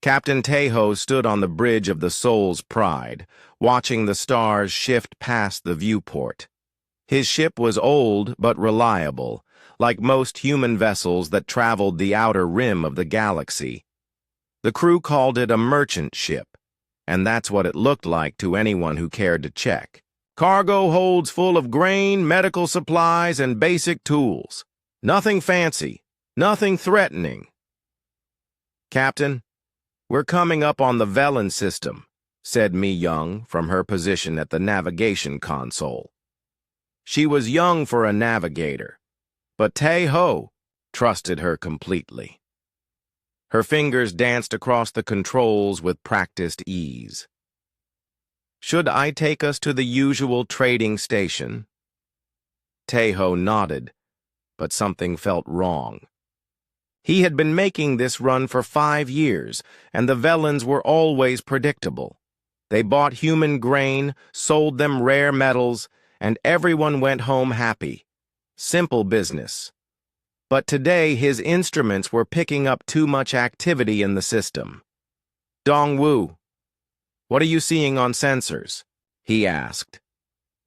Captain Tejo stood on the bridge of the Soul's Pride, watching the stars shift past the viewport. His ship was old but reliable, like most human vessels that traveled the outer rim of the galaxy. The crew called it a merchant ship, and that's what it looked like to anyone who cared to check. Cargo holds full of grain, medical supplies, and basic tools. Nothing fancy, nothing threatening. "Captain, we're coming up on the Velen system," said Mi Young from her position at the navigation console. She was young for a navigator, but Tejo trusted her completely. Her fingers danced across the controls with practiced ease. "Should I take us to the usual trading station?" Tejo nodded, but something felt wrong. He had been making this run for 5 years, and the Velens were always predictable. They bought human grain, sold them rare metals, and everyone went home happy. Simple business. But today his instruments were picking up too much activity in the system. "Dongwu, what are you seeing on sensors?" he asked.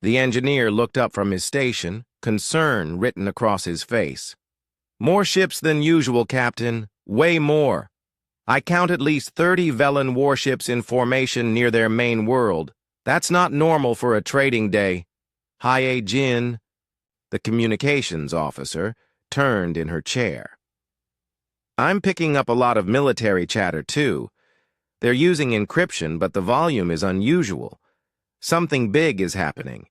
The engineer looked up from his station, concern written across his face. "More ships than usual, Captain. Way more. I count at least 30 Velen warships in formation near their main world. That's not normal for a trading day." Haye Jin, the communications officer, turned in her chair. "I'm picking up a lot of military chatter, too. They're using encryption, but the volume is unusual. Something big is happening."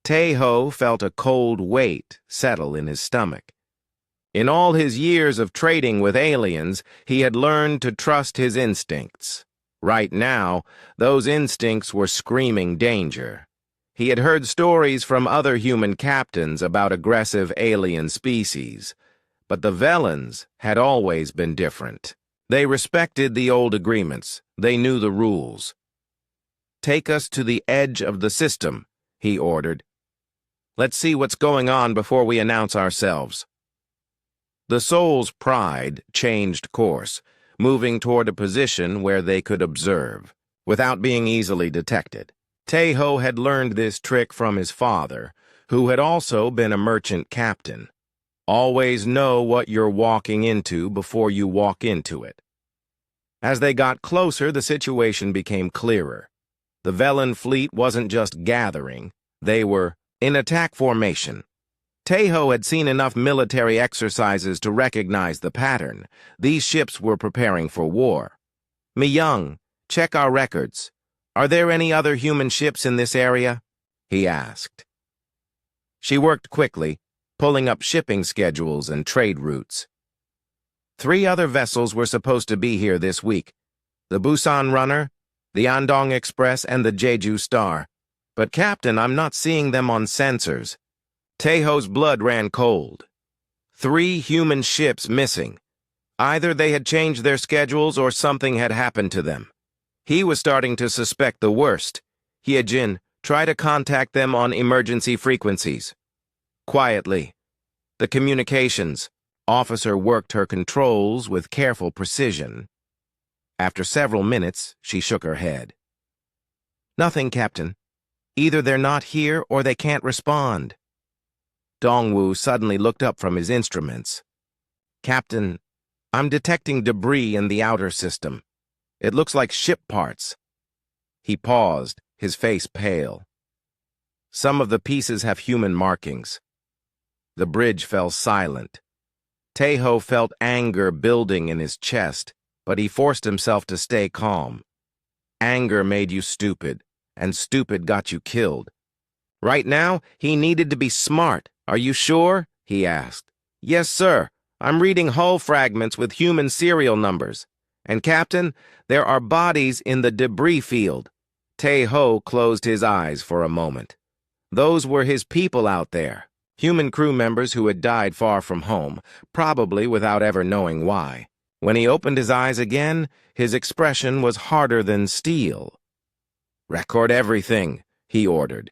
Tejo felt a cold weight settle in his stomach. In all his years of trading with aliens, he had learned to trust his instincts. Right now, those instincts were screaming danger. He had heard stories from other human captains about aggressive alien species, but the Velens had always been different. They respected the old agreements. They knew the rules. "Take us to the edge of the system," he ordered. "Let's see what's going on before we announce ourselves." The Soul's Pride changed course, moving toward a position where they could observe, without being easily detected. Tejo had learned this trick from his father, who had also been a merchant captain. Always know what you're walking into before you walk into it. As they got closer, the situation became clearer. The Velen fleet wasn't just gathering, they were in attack formation. Tejo had seen enough military exercises to recognize the pattern. These ships were preparing for war. "Mi Young, check our records. Are there any other human ships in this area?" he asked. She worked quickly, pulling up shipping schedules and trade routes. 3 other vessels were supposed to be here this week: the Busan Runner, the Andong Express, and the Jeju Star. But, Captain, I'm not seeing them on sensors. Tejo's blood ran cold. 3 human ships missing. Either they had changed their schedules or something had happened to them. He was starting to suspect the worst. "Hyejin, try to contact them on emergency frequencies." Quietly, the communications officer worked her controls with careful precision. After several minutes, she shook her head. "Nothing, Captain. Either they're not here or they can't respond." Dongwu suddenly looked up from his instruments. "Captain, I'm detecting debris in the outer system. It looks like ship parts." He paused, his face pale. "Some of the pieces have human markings." The bridge fell silent. Tejo felt anger building in his chest, but he forced himself to stay calm. Anger made you stupid, and stupid got you killed. Right now, he needed to be smart. "Are you sure?" he asked. "Yes, sir. I'm reading hull fragments with human serial numbers. And, Captain, there are bodies in the debris field." Tejo closed his eyes for a moment. Those were his people out there, human crew members who had died far from home, probably without ever knowing why. When he opened his eyes again, his expression was harder than steel. "Record everything," he ordered.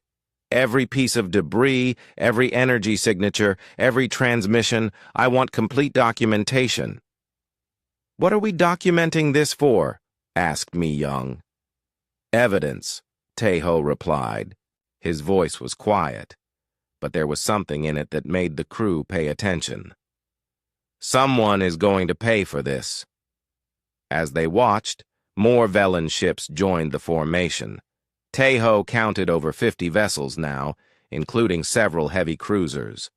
"Every piece of debris, every energy signature, every transmission. I want complete documentation." "What are we documenting this for?" asked Mi Young. "Evidence," Taeho replied. His voice was quiet, but there was something in it that made the crew pay attention. "Someone is going to pay for this." As they watched, more Velen ships joined the formation. Taeho counted over 50 vessels now, including several heavy cruisers.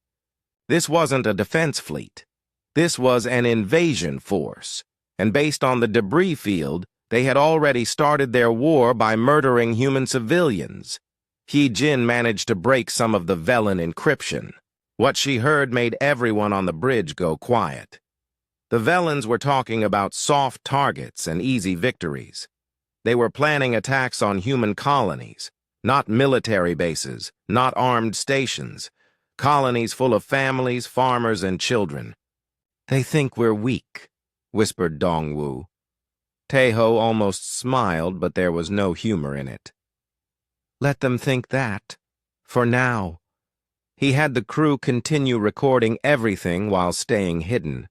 This wasn't a defense fleet. This was an invasion force, and based on the debris field, they had already started their war by murdering human civilians. Jin managed to break some of the Velen encryption. What she heard made everyone on the bridge go quiet. The Velens were talking about soft targets and easy victories. They were planning attacks on human colonies, not military bases, not armed stations. Colonies full of families, farmers, and children. "They think we're weak," whispered Dongwu. Taeho almost smiled, but there was no humor in it. "Let them think that. For now." He had the crew continue recording everything while staying hidden.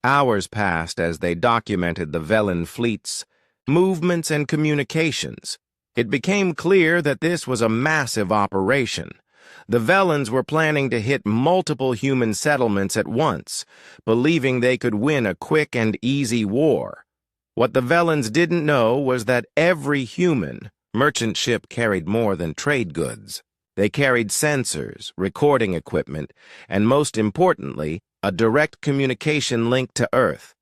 Hours passed as they documented the Velen fleet's movements and communications. It became clear that this was a massive operation. The Velens were planning to hit multiple human settlements at once, believing they could win a quick and easy war. What the Velens didn't know was that every human merchant ship carried more than trade goods. They carried sensors, recording equipment, and most importantly, a direct communication link to Earth.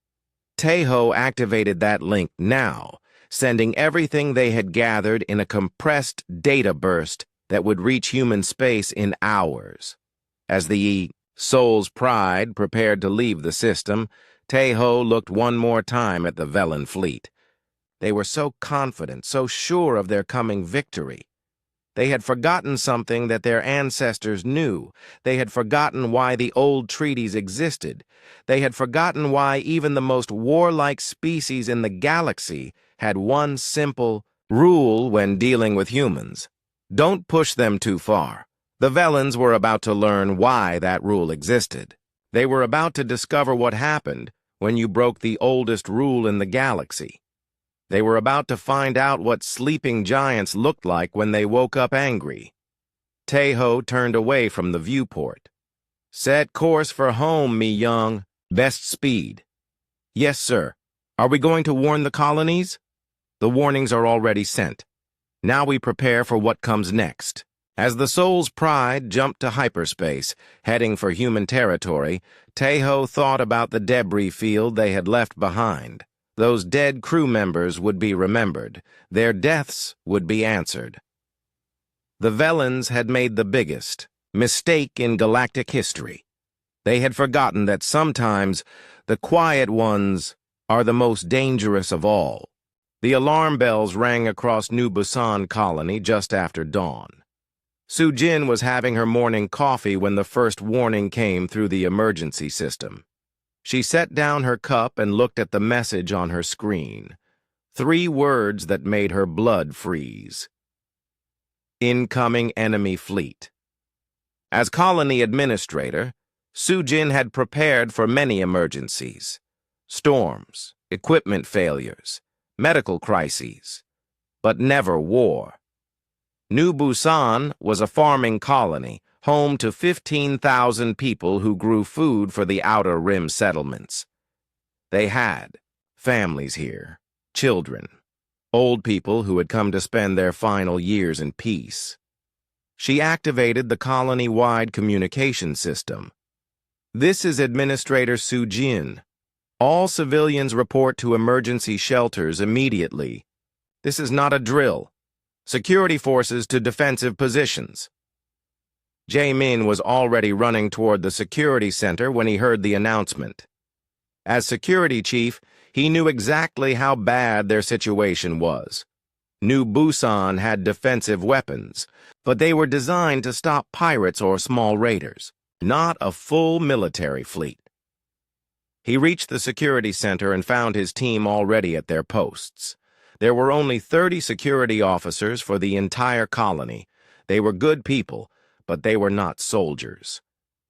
Taeho activated that link now, sending everything they had gathered in a compressed data burst that would reach human space in hours. As the Soul's Pride prepared to leave the system, Taeho looked one more time at the Velen fleet. They were so confident, so sure of their coming victory. They had forgotten something that their ancestors knew. They had forgotten why the old treaties existed. They had forgotten why even the most warlike species in the galaxy had one simple rule when dealing with humans. Don't push them too far. The Velens were about to learn why that rule existed. They were about to discover what happened when you broke the oldest rule in the galaxy. They were about to find out what sleeping giants looked like when they woke up angry. Taeho turned away from the viewport. "Set course for home, Mi Young. Best speed." "Yes, sir. Are we going to warn the colonies?" "The warnings are already sent. Now we prepare for what comes next." As the Soul's Pride jumped to hyperspace, heading for human territory, Taeho thought about the debris field they had left behind. Those dead crew members would be remembered. Their deaths would be answered. The Velens had made the biggest mistake in galactic history. They had forgotten that sometimes the quiet ones are the most dangerous of all. The alarm bells rang across New Busan colony just after dawn. Jin was having her morning coffee when the first warning came through the emergency system. She set down her cup and looked at the message on her screen. 3 words that made her blood freeze. Incoming enemy fleet. As colony administrator, Jin had prepared for many emergencies. Storms, equipment failures, medical crises, but never war. New Busan was a farming colony, home to 15,000 people who grew food for the outer rim settlements. They had families here, children, old people who had come to spend their final years in peace. She activated the colony-wide communication system. "This is Administrator Jin. All civilians report to emergency shelters immediately. This is not a drill. Security forces to defensive positions." Jae-min was already running toward the security center when he heard the announcement. As security chief, he knew exactly how bad their situation was. New Busan had defensive weapons, but they were designed to stop pirates or small raiders, not a full military fleet. He reached the security center and found his team already at their posts. There were only 30 security officers for the entire colony. They were good people, but they were not soldiers.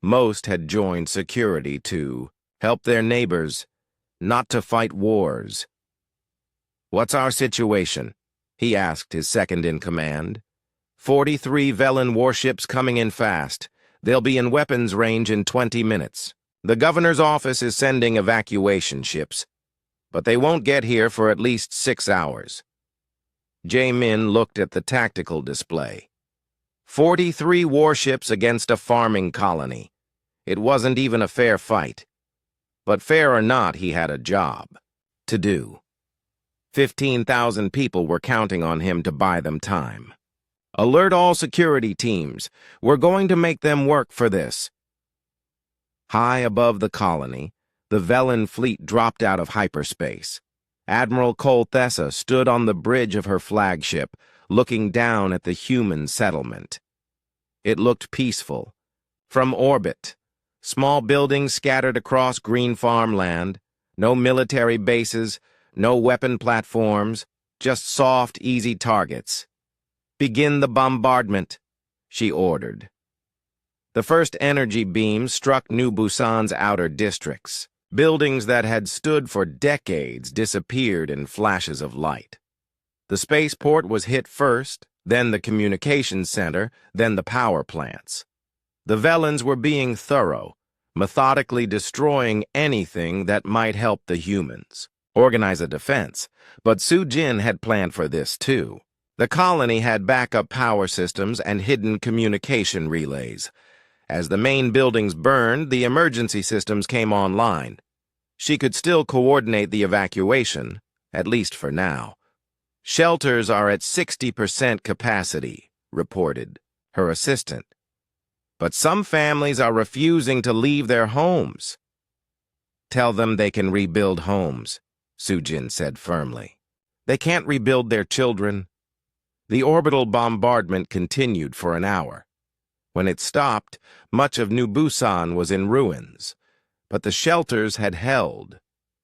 Most had joined security to help their neighbors, not to fight wars. "What's our situation?" he asked his second-in-command. 43 Velen warships coming in fast. They'll be in weapons range in 20 minutes. The governor's office is sending evacuation ships, but they won't get here for at least 6 hours. Jae-min looked at the tactical display. 43 warships against a farming colony. It wasn't even a fair fight. But fair or not, he had a job to do. 15,000 people were counting on him to buy them time. "Alert all security teams. We're going to make them work for this." High above the colony, the Velen fleet dropped out of hyperspace. Admiral Kolthessa stood on the bridge of her flagship, looking down at the human settlement. It looked peaceful. From orbit, small buildings scattered across green farmland, no military bases, no weapon platforms, just soft, easy targets. "Begin the bombardment," she ordered. The first energy beam struck New Busan's outer districts. Buildings that had stood for decades disappeared in flashes of light. The spaceport was hit first, then the communications center, then the power plants. The Velens were being thorough, methodically destroying anything that might help the humans organize a defense, but Su-jin had planned for this too. The colony had backup power systems and hidden communication relays. As the main buildings burned, the emergency systems came online. She could still coordinate the evacuation, at least for now. "Shelters are at 60% capacity," reported her assistant. "But some families are refusing to leave their homes." "Tell them they can rebuild homes," Su-jin said firmly. "They can't rebuild their children." The orbital bombardment continued for an hour. When it stopped, much of New Busan was in ruins, but the shelters had held.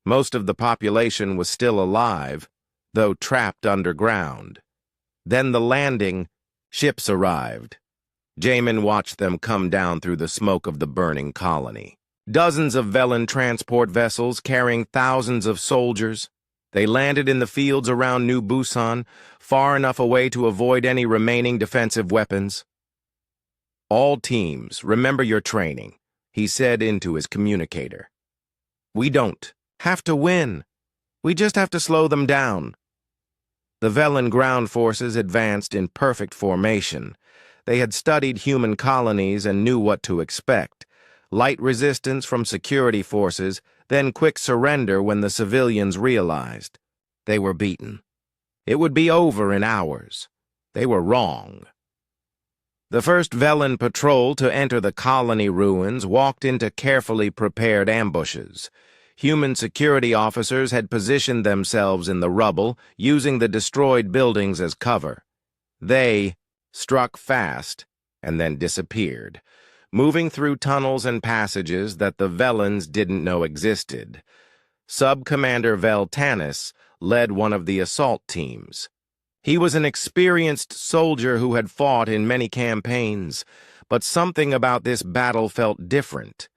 Most of the population was still alive, though trapped underground. Then the landing, ships arrived. Jaemin watched them come down through the smoke of the burning colony. Dozens of Velen transport vessels carrying thousands of soldiers. They landed in the fields around New Busan, far enough away to avoid any remaining defensive weapons. "All teams, remember your training," he said into his communicator. "We don't have to win. We just have to slow them down." The Velen ground forces advanced in perfect formation. They had studied human colonies and knew what to expect. Light resistance from security forces, then quick surrender when the civilians realized. They were beaten. It would be over in hours. They were wrong. The first Velen patrol to enter the colony ruins walked into carefully prepared ambushes. Human security officers had positioned themselves in the rubble, using the destroyed buildings as cover. They struck fast and then disappeared, moving through tunnels and passages that the Velens didn't know existed. Sub-Commander Veltanis led one of the assault teams. He was an experienced soldier who had fought in many campaigns, but something about this battle felt different.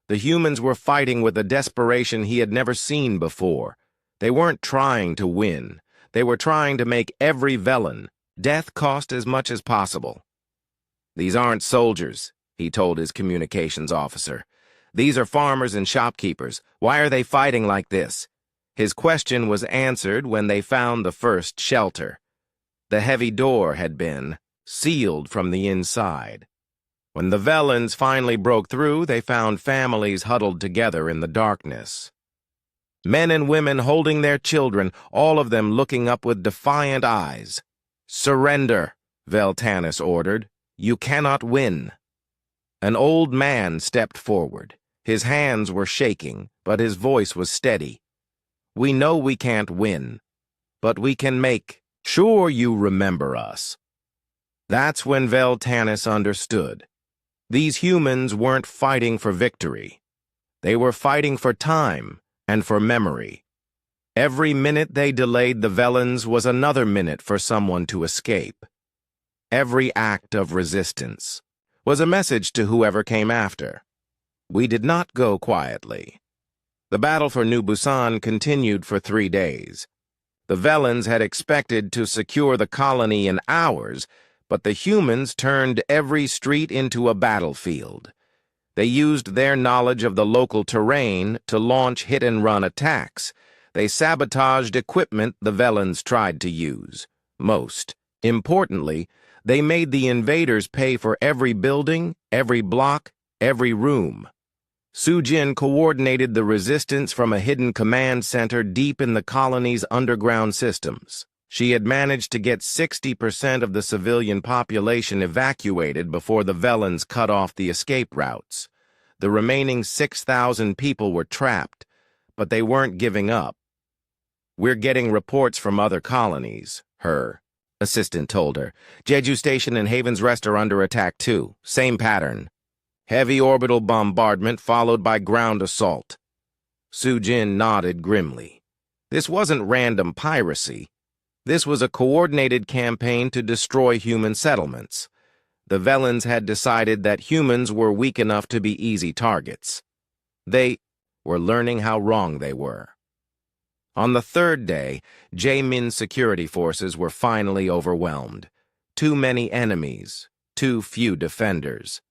The humans were fighting with a desperation he had never seen before. They weren't trying to win. They were trying to make every Velen death cost as much as possible. "These aren't soldiers," he told his communications officer. "These are farmers and shopkeepers. Why are they fighting like this?" His question was answered when they found the first shelter. The heavy door had been sealed from the inside. When the Velens finally broke through, they found families huddled together in the darkness. Men and women holding their children, all of them looking up with defiant eyes. "Surrender," Veltanis ordered. "You cannot win." An old man stepped forward. His hands were shaking, but his voice was steady. "We know we can't win, but we can make sure you remember us." That's when Veltanis understood. These humans weren't fighting for victory. They were fighting for time and for memory. Every minute they delayed the Velens was another minute for someone to escape. Every act of resistance was a message to whoever came after. We did not go quietly. The battle for New Busan continued for 3 days. The Velans had expected to secure the colony in hours, but the humans turned every street into a battlefield. They used their knowledge of the local terrain to launch hit-and-run attacks. They sabotaged equipment the Velans tried to use. Most importantly, they made the invaders pay for every building, every block, every room. Soo-jin coordinated the resistance from a hidden command center deep in the colony's underground systems. She had managed to get 60% of the civilian population evacuated before the Velans cut off the escape routes. The remaining 6,000 people were trapped, but they weren't giving up. "We're getting reports from other colonies," her assistant told her. "Jeju Station and Haven's Rest are under attack too. Same pattern. Heavy orbital bombardment followed by ground assault." Soo-jin nodded grimly. This wasn't random piracy. This was a coordinated campaign to destroy human settlements. The Velans had decided that humans were weak enough to be easy targets. They were learning how wrong they were. On the 3rd day, Jaemin's security forces were finally overwhelmed. Too many enemies, too few defenders.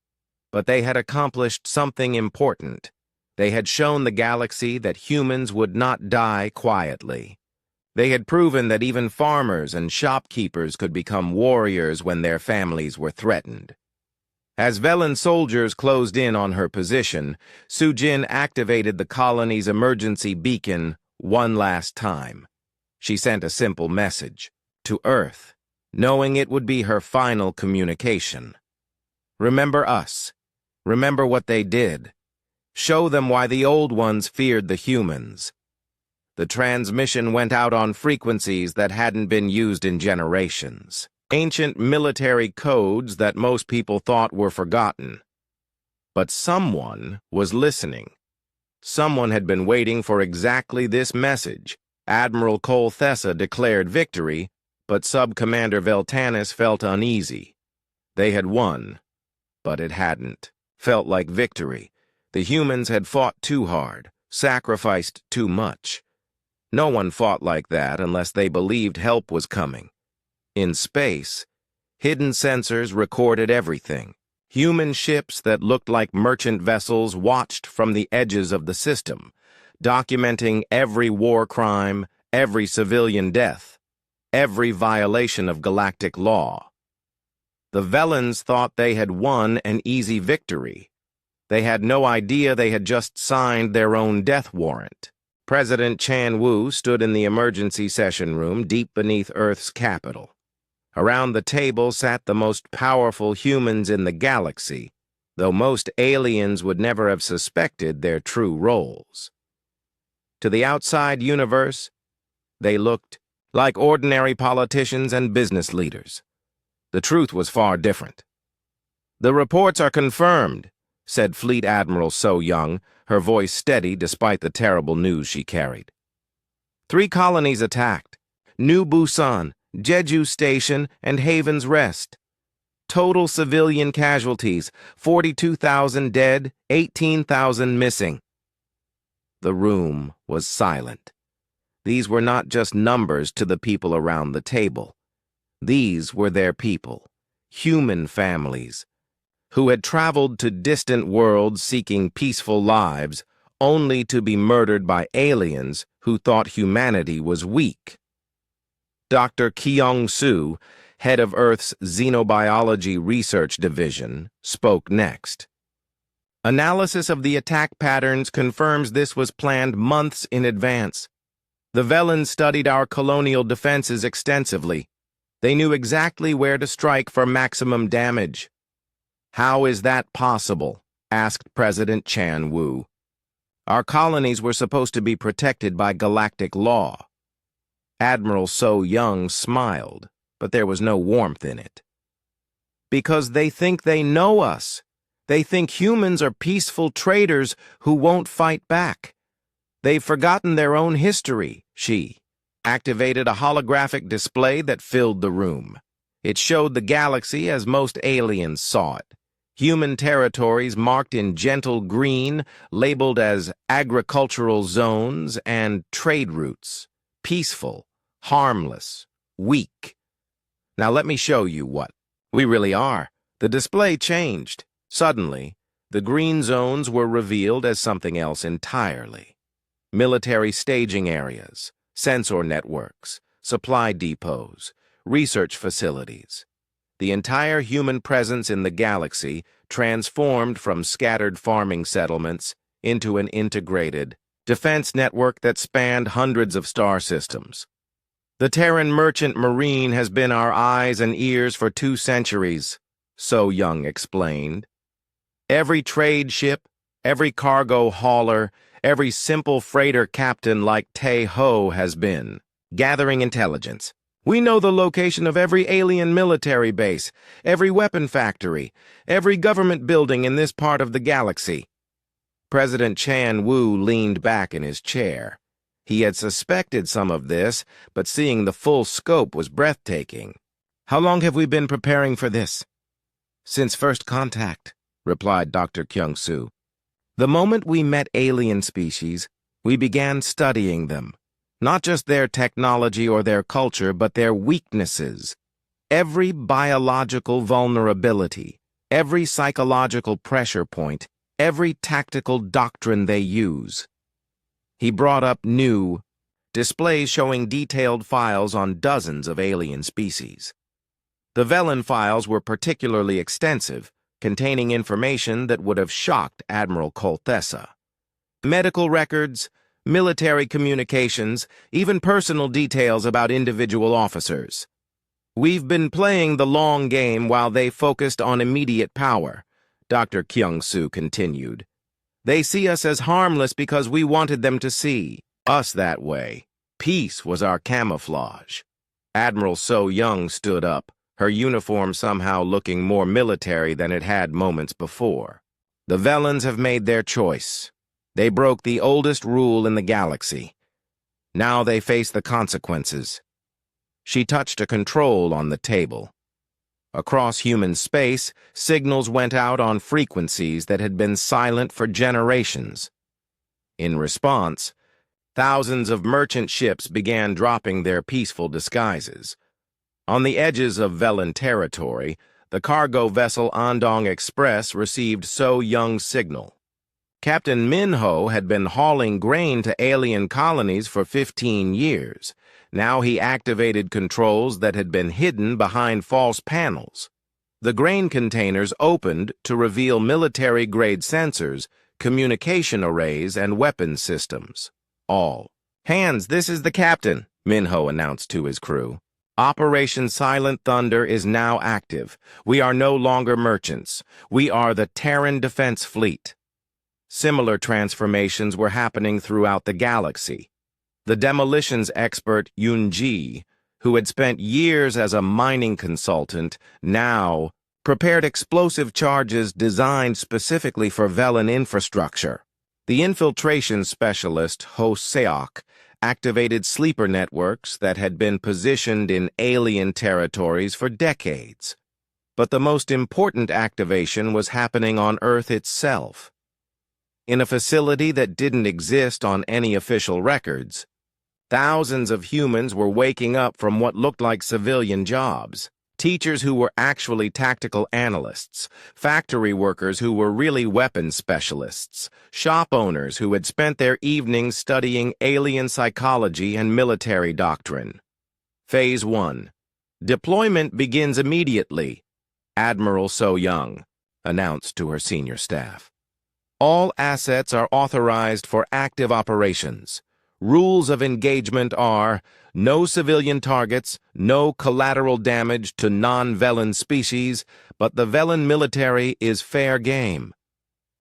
But they had accomplished something important. They had shown the galaxy that humans would not die quietly. They had proven that even farmers and shopkeepers could become warriors when their families were threatened. As Velan soldiers closed in on her position, Soo-jin activated the colony's emergency beacon one last time. She sent a simple message to Earth, knowing it would be her final communication. "Remember us. Remember what they did. Show them why the old ones feared the humans." The transmission went out on frequencies that hadn't been used in generations. Ancient military codes that most people thought were forgotten. But someone was listening. Someone had been waiting for exactly this message. Admiral Cole Thessa declared victory, but Sub-Commander Veltanis felt uneasy. They had won, but it hadn't. Felt like victory. The humans had fought too hard, sacrificed too much. No one fought like that unless they believed help was coming. In space, hidden sensors recorded everything. Human ships that looked like merchant vessels watched from the edges of the system, documenting every war crime, every civilian death, every violation of galactic law. The Velans thought they had won an easy victory. They had no idea they had just signed their own death warrant. President Chan Wu stood in the emergency session room deep beneath Earth's capital. Around the table sat the most powerful humans in the galaxy, though most aliens would never have suspected their true roles. To the outside universe, they looked like ordinary politicians and business leaders. The truth was far different. "The reports are confirmed," said Fleet Admiral So Young, her voice steady despite the terrible news she carried. 3 colonies attacked: New Busan, Jeju Station, and Haven's Rest. Total civilian casualties, 42,000 dead, 18,000 missing. The room was silent. These were not just numbers to the people around the table. These were their people, human families, who had traveled to distant worlds seeking peaceful lives, only to be murdered by aliens who thought humanity was weak. Dr. Kyung-soo, head of Earth's Xenobiology Research Division, spoke next. "Analysis of the attack patterns confirms this was planned months in advance. The Velans studied our colonial defenses extensively. They knew exactly where to strike for maximum damage." "How is that possible?" asked President Chan Wu. "Our colonies were supposed to be protected by galactic law." Admiral So Young smiled, but there was no warmth in it. "Because they think they know us. They think humans are peaceful traders who won't fight back. They've forgotten their own history." She activated a holographic display that filled the room. It showed the galaxy as most aliens saw it. Human territories marked in gentle green, labeled as agricultural zones, and trade routes. Peaceful, harmless, weak. Now let me show you what we really are. The display changed. Suddenly, the green zones were revealed as something else entirely. Military staging areas, sensor networks, supply depots, research facilities. The entire human presence in the galaxy transformed from scattered farming settlements into an integrated defense network that spanned hundreds of star systems. The Terran merchant marine has been our eyes and ears for 2 centuries, So Young explained. Every trade ship, every cargo hauler, every simple freighter captain like Te-Ho has been gathering intelligence. We know the location of every alien military base, every weapon factory, every government building in this part of the galaxy. President Chan Wu leaned back in his chair. He had suspected some of this, but seeing the full scope was breathtaking. How long have we been preparing for this? Since first contact, replied Dr. Kyung-soo. The moment we met alien species, we began studying them. Not just their technology or their culture, but their weaknesses. Every biological vulnerability, every psychological pressure point, every tactical doctrine they use. He brought up new displays showing detailed files on dozens of alien species. The Velen files were particularly extensive, containing information that would have shocked Admiral Colthessa. Medical records, military communications, even personal details about individual officers. We've been playing the long game while they focused on immediate power, Dr. Kyung-soo continued. They see us as harmless because we wanted them to see us that way. Peace was our camouflage. Admiral So Young stood up, her uniform somehow looking more military than it had moments before. The Velens have made their choice. They broke the oldest rule in the galaxy. Now they face the consequences. She touched a control on the table. Across human space, signals went out on frequencies that had been silent for generations. In response, thousands of merchant ships began dropping their peaceful disguises. On the edges of Velen territory, the cargo vessel Andong Express received So Young's signal. Captain Minho had been hauling grain to alien colonies for 15 years. Now he activated controls that had been hidden behind false panels. The grain containers opened to reveal military-grade sensors, communication arrays, and weapons systems. All. "Hands, this is the captain," Minho announced to his crew. "Operation Silent Thunder is now active. We are no longer merchants. We are the Terran Defense Fleet." Similar transformations were happening throughout the galaxy. The demolitions expert Yun-ji, who had spent years as a mining consultant, now prepared explosive charges designed specifically for Velen infrastructure. The infiltration specialist Ho Seok activated sleeper networks that had been positioned in alien territories for decades. But the most important activation was happening on Earth itself. In a facility that didn't exist on any official records, thousands of humans were waking up from what looked like civilian jobs. Teachers who were actually tactical analysts, factory workers who were really weapons specialists, shop owners who had spent their evenings studying alien psychology and military doctrine. Phase 1. Deployment begins immediately, Admiral So Young announced to her senior staff. All assets are authorized for active operations. Rules of engagement are no civilian targets, no collateral damage to non-Velen species, but the Velen military is fair game.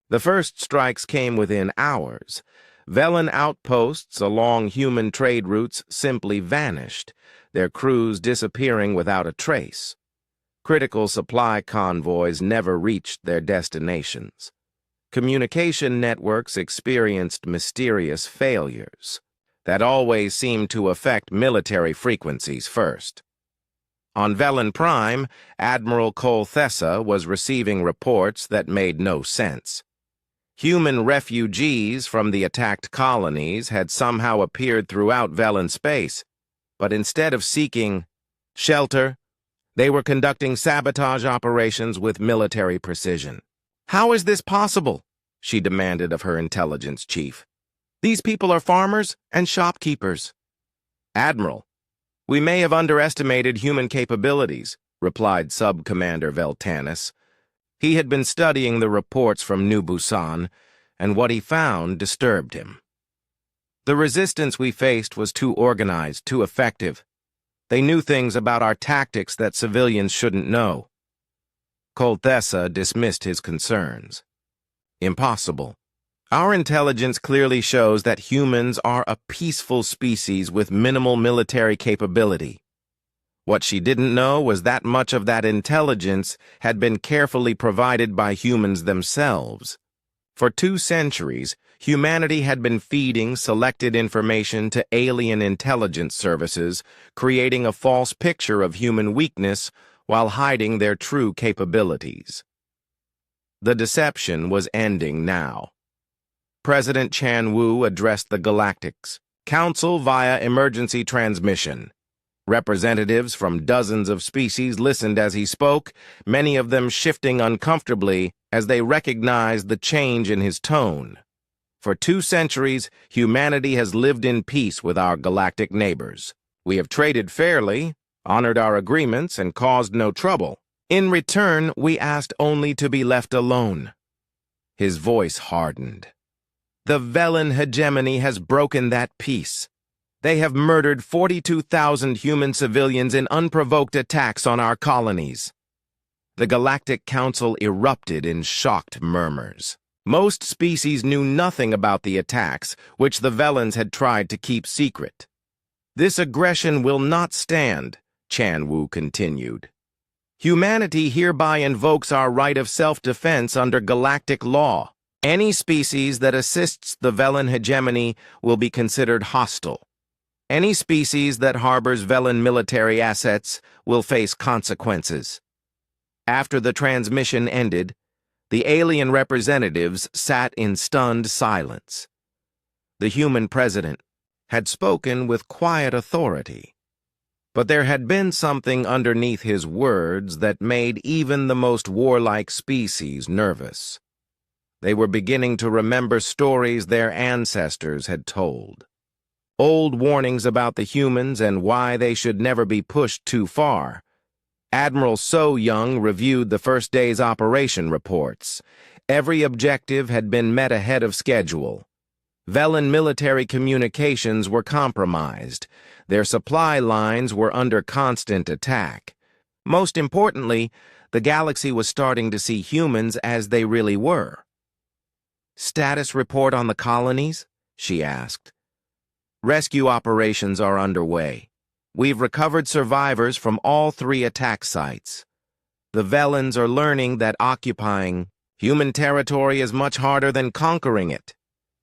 The first strikes came within hours. Velen outposts along human trade routes simply vanished, their crews disappearing without a trace. Critical supply convoys never reached their destinations. Communication networks experienced mysterious failures that always seemed to affect military frequencies first. On Velen Prime, Admiral Cole Thessa was receiving reports that made no sense. Human refugees from the attacked colonies had somehow appeared throughout Velen space, but instead of seeking shelter, they were conducting sabotage operations with military precision. "How is this possible?" she demanded of her intelligence chief. "These people are farmers and shopkeepers." "Admiral, we may have underestimated human capabilities," replied Sub-Commander Veltanis. He had been studying the reports from New Busan, and what he found disturbed him. "The resistance we faced was too organized, too effective. They knew things about our tactics that civilians shouldn't know." Kolthessa dismissed his concerns. "Impossible. Our intelligence clearly shows that humans are a peaceful species with minimal military capability. What she didn't know was that much of that intelligence had been carefully provided by humans themselves. For 2 centuries, humanity had been feeding selected information to alien intelligence services, creating a false picture of human weakness while hiding their true capabilities. The deception was ending now. President Chan Wu addressed the Galactics Council via emergency transmission. Representatives from dozens of species listened as he spoke, many of them shifting uncomfortably as they recognized the change in his tone. For 2 centuries, humanity has lived in peace with our galactic neighbors. We have traded fairly, honored our agreements, and caused no trouble. In return, we asked only to be left alone." His voice hardened. "The Velen hegemony has broken that peace. They have murdered 42,000 human civilians in unprovoked attacks on our colonies." The Galactic Council erupted in shocked murmurs. Most species knew nothing about the attacks, which the Velens had tried to keep secret. "This aggression will not stand," Chan Wu continued. "Humanity hereby invokes our right of self-defense under galactic law. Any species that assists the Velen hegemony will be considered hostile. Any species that harbors Velen military assets will face consequences." After the transmission ended, the alien representatives sat in stunned silence. The human president had spoken with quiet authority, but there had been something underneath his words that made even the most warlike species nervous. They were beginning to remember stories their ancestors had told. Old warnings about the humans and why they should never be pushed too far. Admiral So Young reviewed the first day's operation reports. Every objective had been met ahead of schedule. Velen military communications were compromised. Their supply lines were under constant attack. Most importantly, the galaxy was starting to see humans as they really were. "Status report on the colonies?" she asked. "Rescue operations are underway. We've recovered survivors from all 3 attack sites. The Velens are learning that occupying human territory is much harder than conquering it."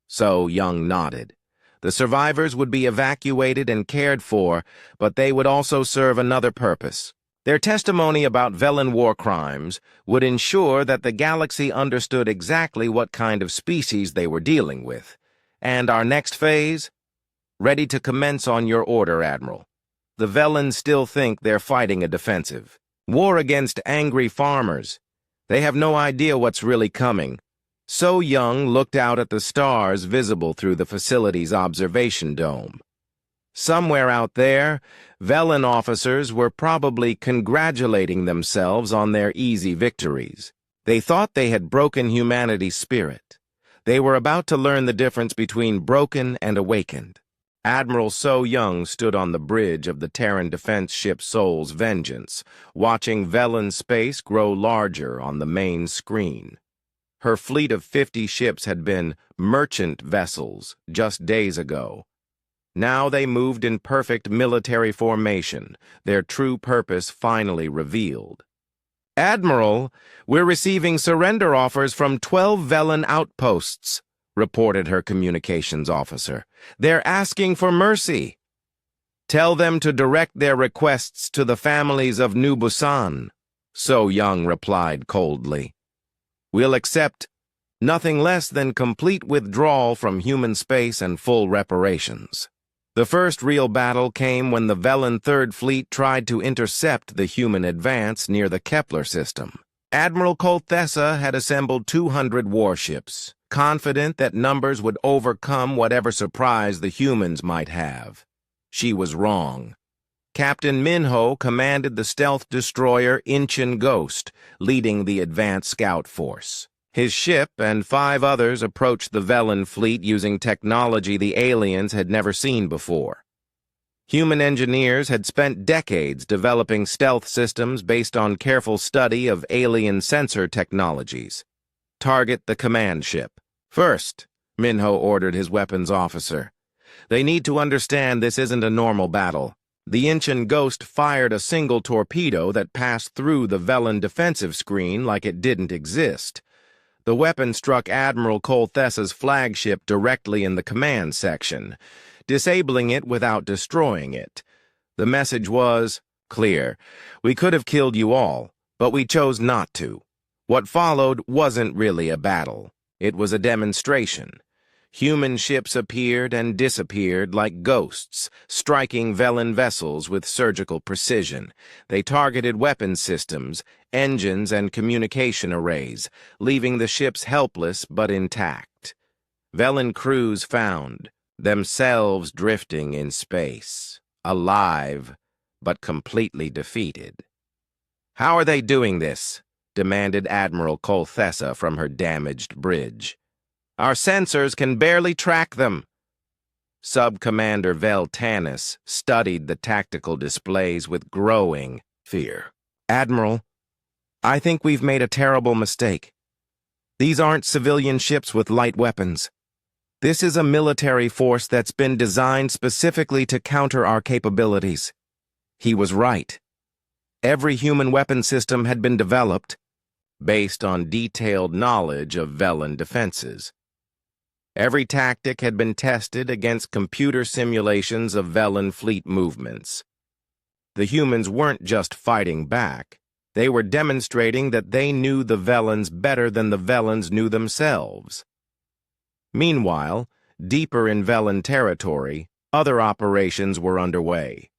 So Young nodded. The survivors would be evacuated and cared for, but they would also serve another purpose. Their testimony about Velen war crimes would ensure that the galaxy understood exactly what kind of species they were dealing with. And our next phase? Ready to commence on your order, Admiral. The Velens still think they're fighting a defensive war against angry farmers. They have no idea what's really coming. So Young looked out at the stars visible through the facility's observation dome. Somewhere out there, Velen officers were probably congratulating themselves on their easy victories. They thought they had broken humanity's spirit. They were about to learn the difference between broken and awakened. Admiral So Young stood on the bridge of the Terran defense ship Soul's Vengeance, watching Velen space grow larger on the main screen. Her fleet of 50 ships had been merchant vessels just days ago. Now they moved in perfect military formation, their true purpose finally revealed. "Admiral, we're receiving surrender offers from 12 Velen outposts," reported her communications officer. "They're asking for mercy." Tell them to direct their requests to the families of New Busan, So Young replied coldly. We'll accept nothing less than complete withdrawal from human space and full reparations. The first real battle came when the Velen Third Fleet tried to intercept the human advance near the Kepler system. Admiral Kolthessa had assembled 200 warships, confident that numbers would overcome whatever surprise the humans might have. She was wrong. Captain Minho commanded the stealth destroyer Incheon Ghost, leading the advance scout force. His ship and 5 others approached the Velen fleet using technology the aliens had never seen before. Human engineers had spent decades developing stealth systems based on careful study of alien sensor technologies. Target the command ship. First, Minho ordered his weapons officer. They need to understand this isn't a normal battle. The Incheon Ghost fired a single torpedo that passed through the Velen defensive screen like it didn't exist. The weapon struck Admiral Kolthessa's flagship directly in the command section, disabling it without destroying it. The message was clear. We could have killed you all, but we chose not to. What followed wasn't really a battle. It was a demonstration. Human ships appeared and disappeared like ghosts, striking Velen vessels with surgical precision. They targeted weapon systems, engines, and communication arrays, leaving the ships helpless but intact. Velen crews found themselves drifting in space, alive but completely defeated. "How are they doing this?" demanded Admiral Kolthessa from her damaged bridge. "Our sensors can barely track them." Sub-Commander Vel Tanis studied the tactical displays with growing fear. "Admiral, I think we've made a terrible mistake. These aren't civilian ships with light weapons. This is a military force that's been designed specifically to counter our capabilities." He was right. Every human weapon system had been developed based on detailed knowledge of Velen defenses. Every tactic had been tested against computer simulations of Velen fleet movements. The humans weren't just fighting back. They were demonstrating that they knew the Velens better than the Velens knew themselves. Meanwhile, deeper in Velen territory, other operations were underway.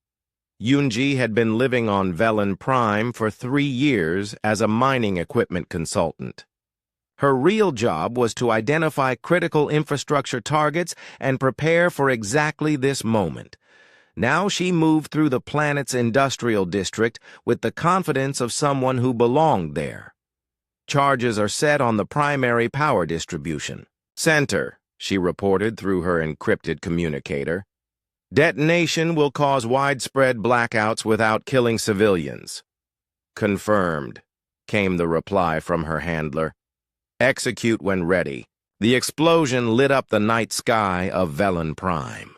Yunji had been living on Velen Prime for 3 years as a mining equipment consultant. Her real job was to identify critical infrastructure targets and prepare for exactly this moment. Now she moved through the planet's industrial district with the confidence of someone who belonged there. Charges are set on the primary power distribution center, she reported through her encrypted communicator. Detonation will cause widespread blackouts without killing civilians. Confirmed, came the reply from her handler. Execute when ready. The explosion lit up the night sky of Velen Prime.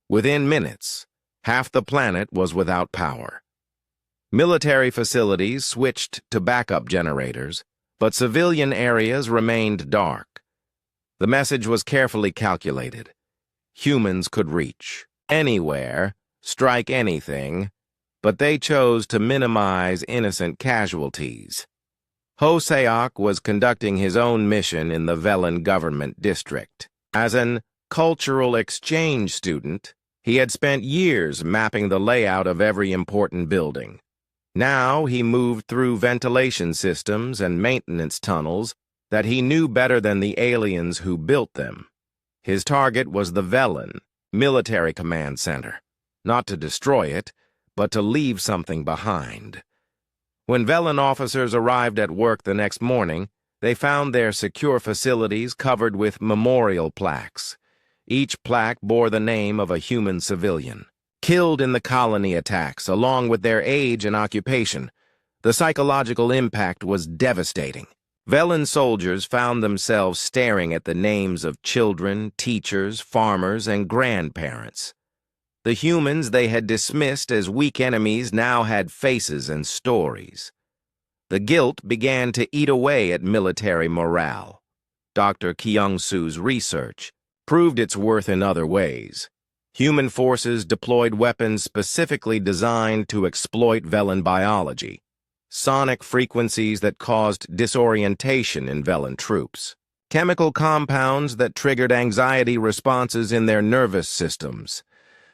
Within minutes, half the planet was without power. Military facilities switched to backup generators, but civilian areas remained dark. The message was carefully calculated. Humans could reach anywhere, strike anything, but they chose to minimize innocent casualties. Ho Seok was conducting his own mission in the Velen government district. As an cultural exchange student, he had spent years mapping the layout of every important building. Now he moved through ventilation systems and maintenance tunnels that he knew better than the aliens who built them. His target was the Velen Military Command Center, not to destroy it, but to leave something behind. When Velen officers arrived at work the next morning, they found their secure facilities covered with memorial plaques. Each plaque bore the name of a human civilian, killed in the colony attacks, along with their age and occupation. The psychological impact was devastating. Velen soldiers found themselves staring at the names of children, teachers, farmers, and grandparents. The humans they had dismissed as weak enemies now had faces and stories. The guilt began to eat away at military morale. Dr. Kyung-soo's research proved its worth in other ways. Human forces deployed weapons specifically designed to exploit Velen biology, sonic frequencies that caused disorientation in Velen troops, chemical compounds that triggered anxiety responses in their nervous systems,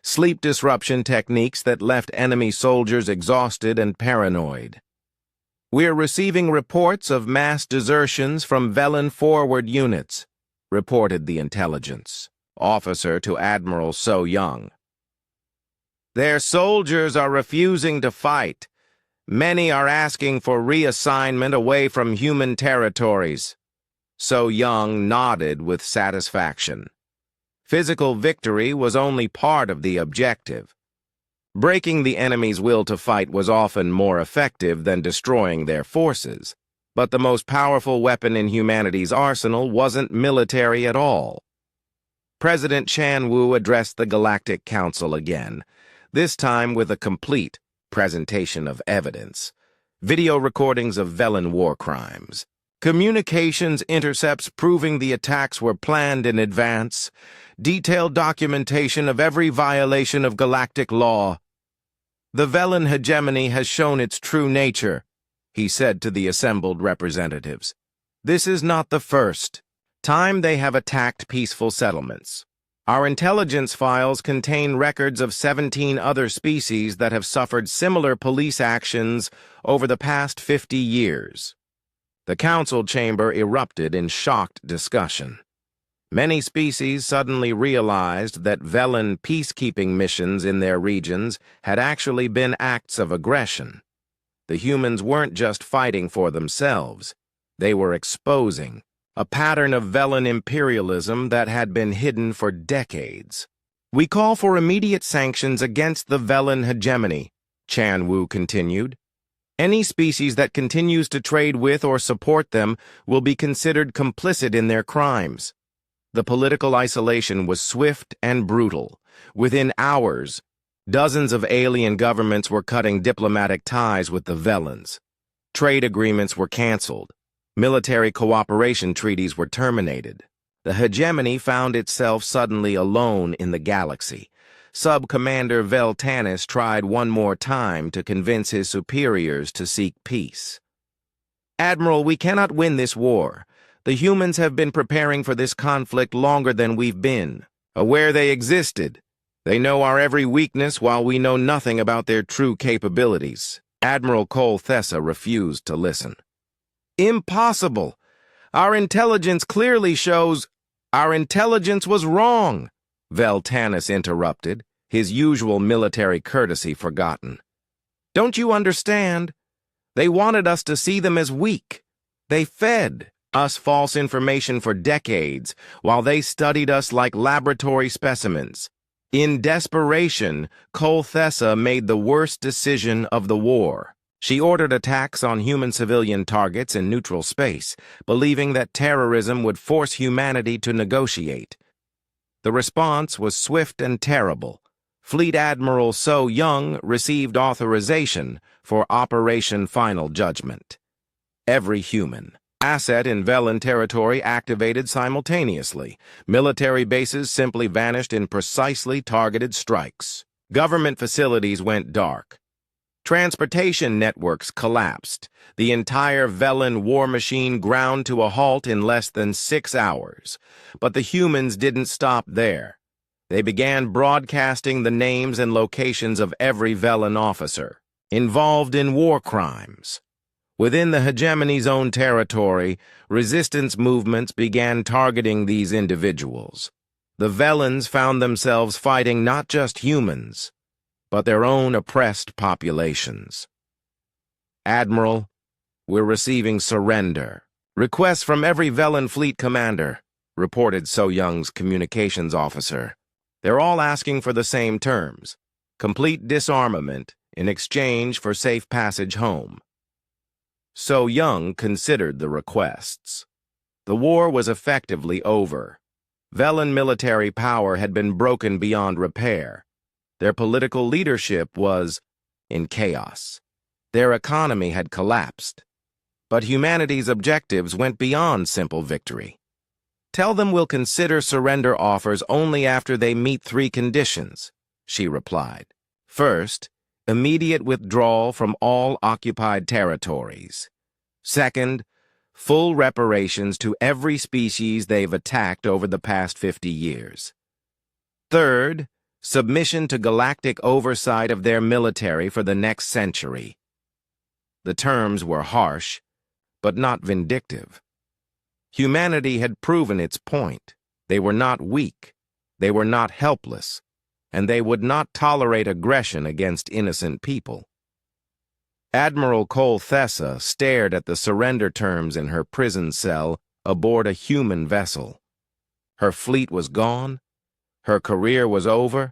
sleep disruption techniques that left enemy soldiers exhausted and paranoid. "We're receiving reports of mass desertions from Velen forward units," reported the intelligence officer to Admiral So Young. "Their soldiers are refusing to fight. Many are asking for reassignment away from human territories." So Young nodded with satisfaction. Physical victory was only part of the objective. Breaking the enemy's will to fight was often more effective than destroying their forces, but the most powerful weapon in humanity's arsenal wasn't military at all. President Chan Wu addressed the Galactic Council again, this time with a complete presentation of evidence. Video recordings of Velen war crimes, communications intercepts proving the attacks were planned in advance, detailed documentation of every violation of galactic law. "The Velen hegemony has shown its true nature," he said to the assembled representatives. "This is not the first time they have attacked peaceful settlements. Our intelligence files contain records of 17 other species that have suffered similar police actions over the past 50 years. The council chamber erupted in shocked discussion. Many species suddenly realized that Velen peacekeeping missions in their regions had actually been acts of aggression. The humans weren't just fighting for themselves, they were exposing a pattern of Velen imperialism that had been hidden for decades. "We call for immediate sanctions against the Velen hegemony," Chan Wu continued. "Any species that continues to trade with or support them will be considered complicit in their crimes." The political isolation was swift and brutal. Within hours, dozens of alien governments were cutting diplomatic ties with the Velens. Trade agreements were canceled. Military cooperation treaties were terminated. The hegemony found itself suddenly alone in the galaxy. Sub-Commander Vel Tanis tried one more time to convince his superiors to seek peace. "Admiral, we cannot win this war. The humans have been preparing for this conflict longer than we've been. Aware they existed. They know our every weakness while we know nothing about their true capabilities." Admiral Cole Thessa refused to listen. "Impossible. Our intelligence clearly shows—" "Our intelligence was wrong," Vel Tanis interrupted, his usual military courtesy forgotten. "Don't you understand? They wanted us to see them as weak. They fed us false information for decades while they studied us like laboratory specimens. In desperation, Cole Thessa made the worst decision of the war. She ordered attacks on human civilian targets in neutral space, believing that terrorism would force humanity to negotiate. The response was swift and terrible. Fleet Admiral So Young received authorization for Operation Final Judgment. Every human asset in Velen territory activated simultaneously. Military bases simply vanished in precisely targeted strikes. Government facilities went dark. Transportation networks collapsed. The entire Velen war machine ground to a halt in less than 6 hours. But the humans didn't stop there. They began broadcasting the names and locations of every Velen officer involved in war crimes. Within the hegemony's own territory, resistance movements began targeting these individuals. The Velens found themselves fighting not just humans, but their own oppressed populations. "Admiral, we're receiving surrender. Requests from every Velen fleet commander," reported So Young's communications officer. "They're all asking for the same terms: complete disarmament in exchange for safe passage home." So Young considered the requests. The war was effectively over. Velen military power had been broken beyond repair. Their political leadership was in chaos. Their economy had collapsed. But humanity's objectives went beyond simple victory. "Tell them we'll consider surrender offers only after they meet 3 conditions," she replied. First, immediate withdrawal from all occupied territories. Second, full reparations to every species they've attacked over the past 50 years. Third, submission to galactic oversight of their military for the next century. The terms were harsh, but not vindictive. Humanity had proven its point. They were not weak, they were not helpless, and they would not tolerate aggression against innocent people. Admiral Cole Thessa stared at the surrender terms in her prison cell aboard a human vessel. Her fleet was gone, her career was over,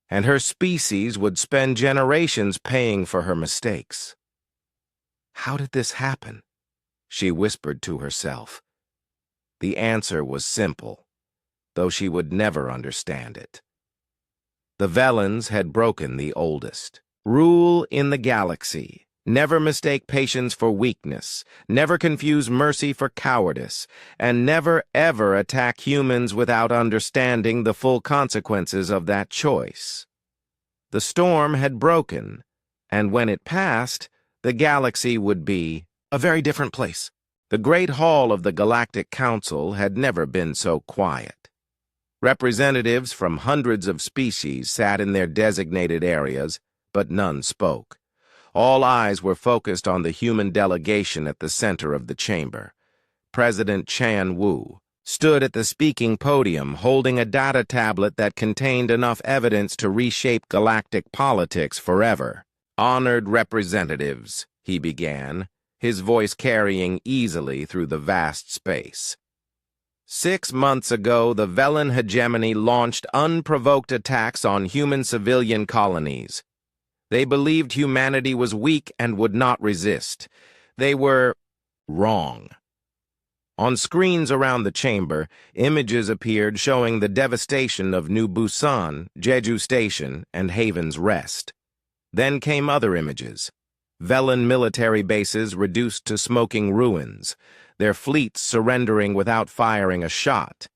and her species would spend generations paying for her mistakes. How did this happen? She whispered to herself. The answer was simple, though she would never understand it. The Velans had broken the oldest rule in the galaxy. Never mistake patience for weakness, never confuse mercy for cowardice, and never ever attack humans without understanding the full consequences of that choice. The storm had broken, and when it passed, the galaxy would be a very different place. The Great Hall of the Galactic Council had never been so quiet. Representatives from hundreds of species sat in their designated areas, but none spoke. All eyes were focused on the human delegation at the center of the chamber. President Chan Wu stood at the speaking podium holding a data tablet that contained enough evidence to reshape galactic politics forever. "Honored representatives," he began, his voice carrying easily through the vast space. 6 months ago, the Velan hegemony launched unprovoked attacks on human civilian colonies. They believed humanity was weak and would not resist. They were wrong. On screens around the chamber, images appeared showing the devastation of New Busan, Jeju Station, and Haven's Rest. Then came other images. Velan military bases reduced to smoking ruins, their fleets surrendering without firing a shot,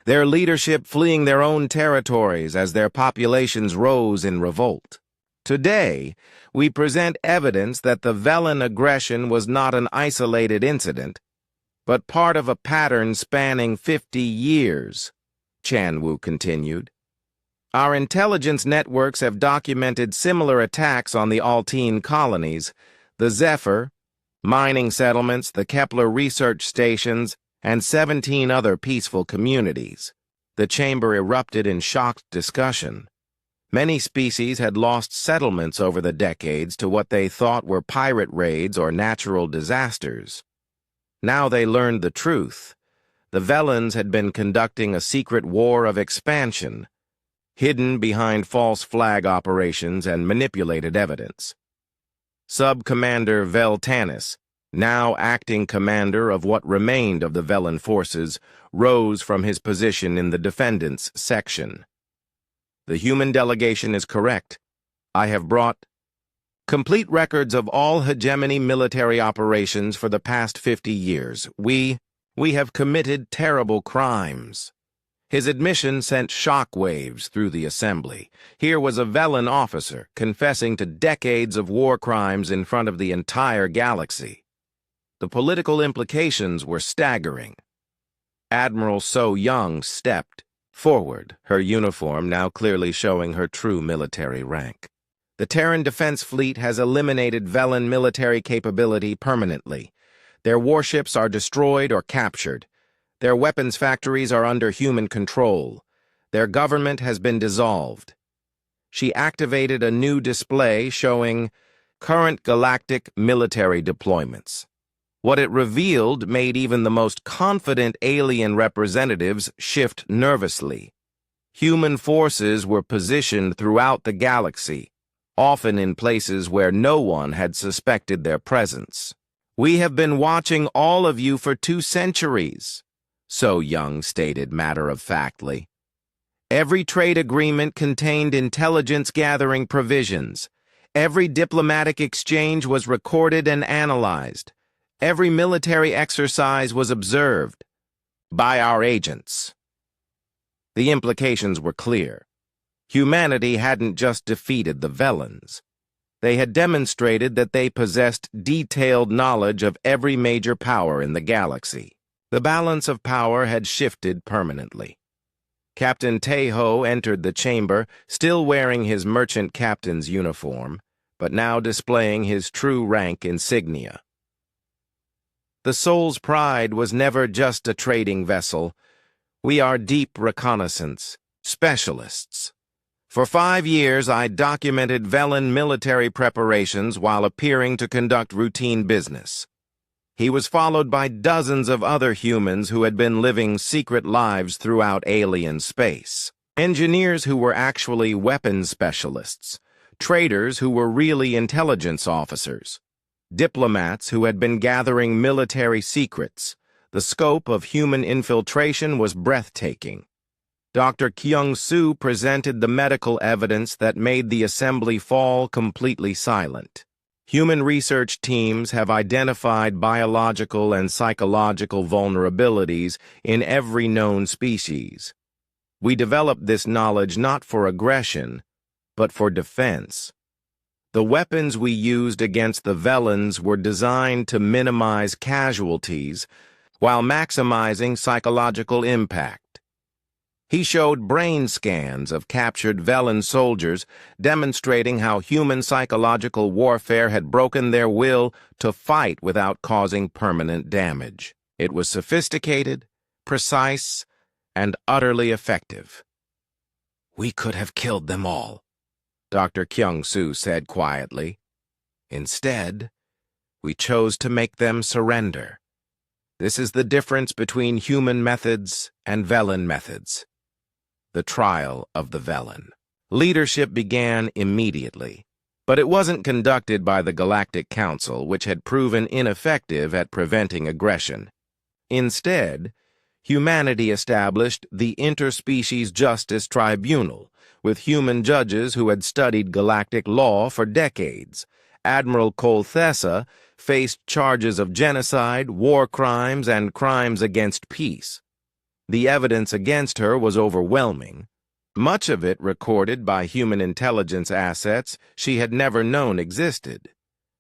their leadership fleeing their own territories as their populations rose in revolt. Today, we present evidence that the Velan aggression was not an isolated incident, but part of a pattern spanning 50 years, Chan Wu continued. Our intelligence networks have documented similar attacks on the Altine colonies, the Zephyr, mining settlements, the Kepler research stations, and 17 other peaceful communities. The chamber erupted in shocked discussion. Many species had lost settlements over the decades to what they thought were pirate raids or natural disasters. Now they learned the truth. The Velans had been conducting a secret war of expansion, hidden behind false flag operations and manipulated evidence. Sub-Commander Vel Tanis, now acting commander of what remained of the Velan forces, rose from his position in the defendants section. "The human delegation is correct. I have brought complete records of all hegemony military operations for the past 50 years. We have committed terrible crimes." His admission sent shock waves through the assembly. Here was a Velan officer confessing to decades of war crimes in front of the entire galaxy. The political implications were staggering. Admiral So Young stepped forward, her uniform now clearly showing her true military rank. "The Terran Defense Fleet has eliminated Velan military capability permanently. Their warships are destroyed or captured. Their weapons factories are under human control. Their government has been dissolved." She activated a new display showing current galactic military deployments. What it revealed made even the most confident alien representatives shift nervously. Human forces were positioned throughout the galaxy, often in places where no one had suspected their presence. "We have been watching all of you for 2 centuries, So Young stated matter-of-factly. Every trade agreement contained intelligence-gathering provisions. Every diplomatic exchange was recorded and analyzed. Every military exercise was observed. by our agents. The implications were clear. Humanity hadn't just defeated the Velens. They had demonstrated that they possessed detailed knowledge of every major power in the galaxy. The balance of power had shifted permanently. Captain Tejo entered the chamber, still wearing his merchant captain's uniform, but now displaying his true rank insignia. The Soul's Pride was never just a trading vessel. We are deep reconnaissance specialists. For 5 years, I documented Velen military preparations while appearing to conduct routine business. He was followed by dozens of other humans who had been living secret lives throughout alien space. Engineers who were actually weapons specialists, traders who were really intelligence officers, diplomats who had been gathering military secrets. The scope of human infiltration was breathtaking. Dr. Kyung-soo presented the medical evidence that made the assembly fall completely silent. Human research teams have identified biological and psychological vulnerabilities in every known species. We developed this knowledge not for aggression, but for defense. The weapons we used against the Velens were designed to minimize casualties while maximizing psychological impact. He showed brain scans of captured Velen soldiers, demonstrating how human psychological warfare had broken their will to fight without causing permanent damage. It was sophisticated, precise, and utterly effective. "We could have killed them all," Dr. Kyung-soo said quietly. "Instead, we chose to make them surrender. This is the difference between human methods and Velen methods." The trial of the Velen. Leadership began immediately, but it wasn't conducted by the Galactic Council, which had proven ineffective at preventing aggression. Instead, humanity established the Interspecies Justice Tribunal, with human judges who had studied galactic law for decades. Admiral Kolthessa faced charges of genocide, war crimes, and crimes against peace. The evidence against her was overwhelming, much of it recorded by human intelligence assets she had never known existed.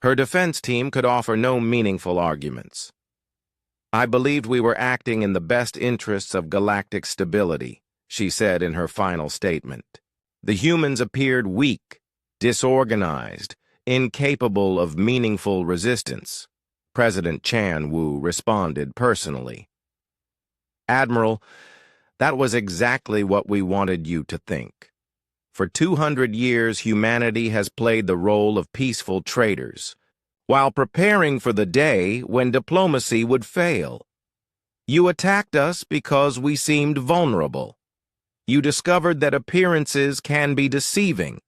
Her defense team could offer no meaningful arguments. "I believed we were acting in the best interests of galactic stability," she said in her final statement. "The humans appeared weak, disorganized, incapable of meaningful resistance." President Chan Wu responded personally. "Admiral, that was exactly what we wanted you to think. For 200 years, humanity has played the role of peaceful traders, while preparing for the day when diplomacy would fail. You attacked us because we seemed vulnerable. You discovered that appearances can be deceiving.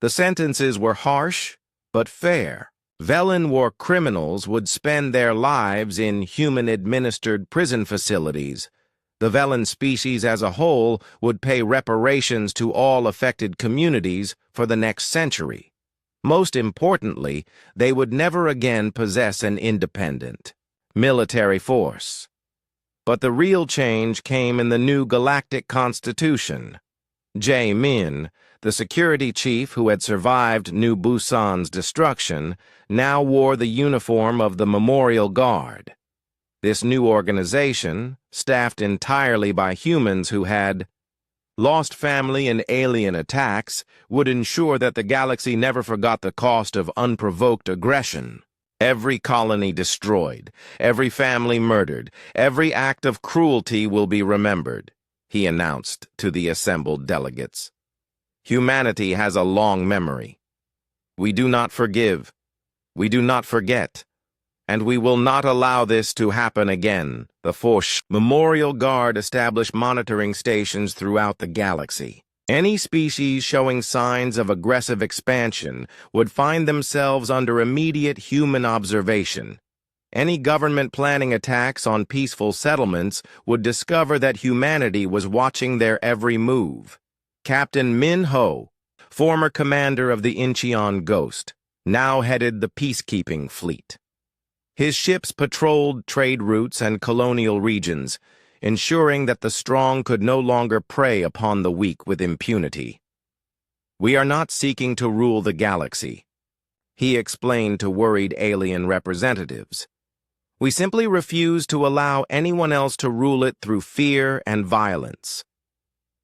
The sentences were harsh, but fair. Velen war criminals would spend their lives in human-administered prison facilities. The Velen species as a whole would pay reparations to all affected communities for the next century. Most importantly, they would never again possess an independent military force. But the real change came in the new Galactic Constitution. Jae-min, the security chief who had survived New Busan's destruction, now wore the uniform of the Memorial Guard. This new organization, staffed entirely by humans who had lost family in alien attacks, would ensure that the galaxy never forgot the cost of unprovoked aggression. Every colony destroyed, every family murdered, every act of cruelty will be remembered, he announced to the assembled delegates. Humanity has a long memory. We do not forgive. We do not forget. And we will not allow this to happen again. The Memorial Guard established monitoring stations throughout the galaxy. Any species showing signs of aggressive expansion would find themselves under immediate human observation. Any government planning attacks on peaceful settlements would discover that humanity was watching their every move. Captain Min Ho, former commander of the Incheon Ghost, now headed the peacekeeping fleet. His ships patrolled trade routes and colonial regions, ensuring that the strong could no longer prey upon the weak with impunity. "We are not seeking to rule the galaxy," he explained to worried alien representatives. "We simply refuse to allow anyone else to rule it through fear and violence."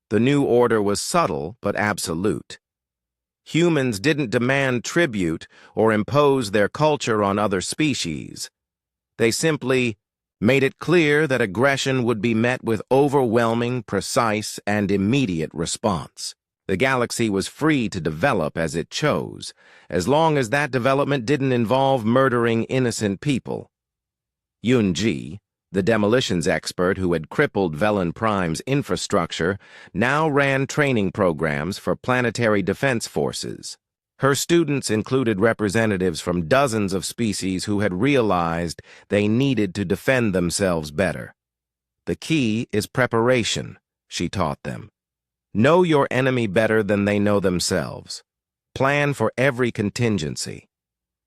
The new order was subtle but absolute. Humans didn't demand tribute or impose their culture on other species. They simply made it clear that aggression would be met with overwhelming, precise, and immediate response. The galaxy was free to develop as it chose, as long as that development didn't involve murdering innocent people. Yun-Ji, the demolitions expert who had crippled Velen Prime's infrastructure, now ran training programs for planetary defense forces. Her students included representatives from dozens of species who had realized they needed to defend themselves better. "The key is preparation," she taught them. "Know your enemy better than they know themselves. Plan for every contingency.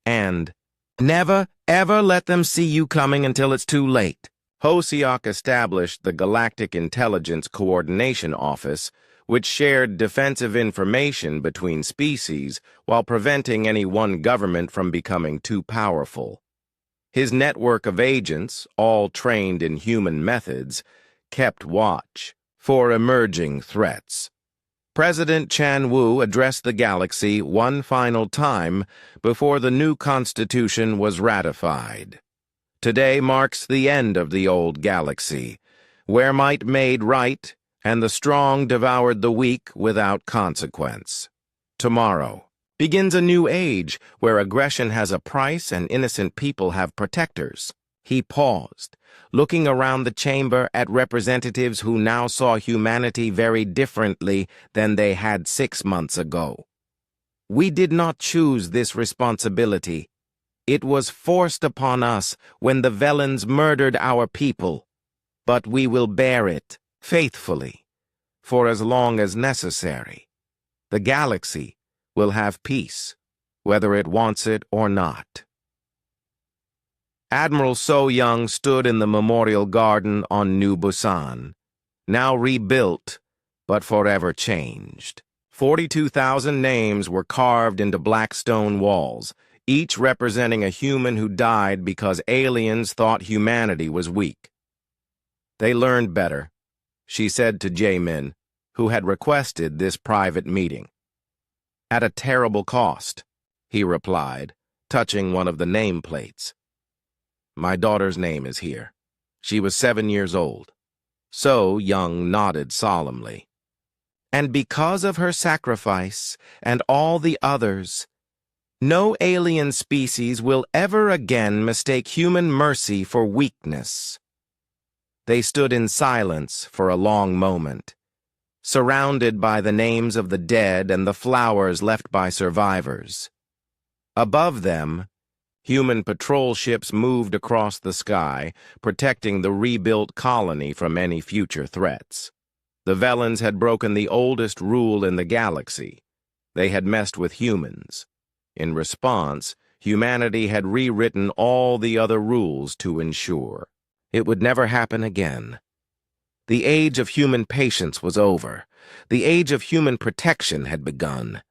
And never, ever let them see you coming until it's too late." Hosiok established the Galactic Intelligence Coordination Office, which shared defensive information between species while preventing any one government from becoming too powerful. His network of agents, all trained in human methods, kept watch for emerging threats. President Chan Wu addressed the galaxy one final time before the new constitution was ratified. "Today marks the end of the old galaxy, where might made right and the strong devoured the weak without consequence. Tomorrow begins a new age where aggression has a price and innocent people have protectors." He paused, looking around the chamber at representatives who now saw humanity very differently than they had 6 months ago. "We did not choose this responsibility. It was forced upon us when the Velens murdered our people. But we will bear it faithfully, for as long as necessary. The galaxy will have peace, whether it wants it or not." Admiral So Young stood in the memorial garden on New Busan, now rebuilt, but forever changed. 42,000 names were carved into black stone walls, each representing a human who died because aliens thought humanity was weak. "They learned better," she said to Jaemin, who had requested this private meeting. "At a terrible cost," he replied, touching one of the nameplates. "My daughter's name is here. She was 7 years old." So Young nodded solemnly. "And because of her sacrifice and all the others, no alien species will ever again mistake human mercy for weakness." They stood in silence for a long moment, surrounded by the names of the dead and the flowers left by survivors. Above them, human patrol ships moved across the sky, protecting the rebuilt colony from any future threats. The Velens had broken the oldest rule in the galaxy. They had messed with humans. In response, humanity had rewritten all the other rules to ensure it would never happen again. The age of human patience was over. The age of human protection had begun.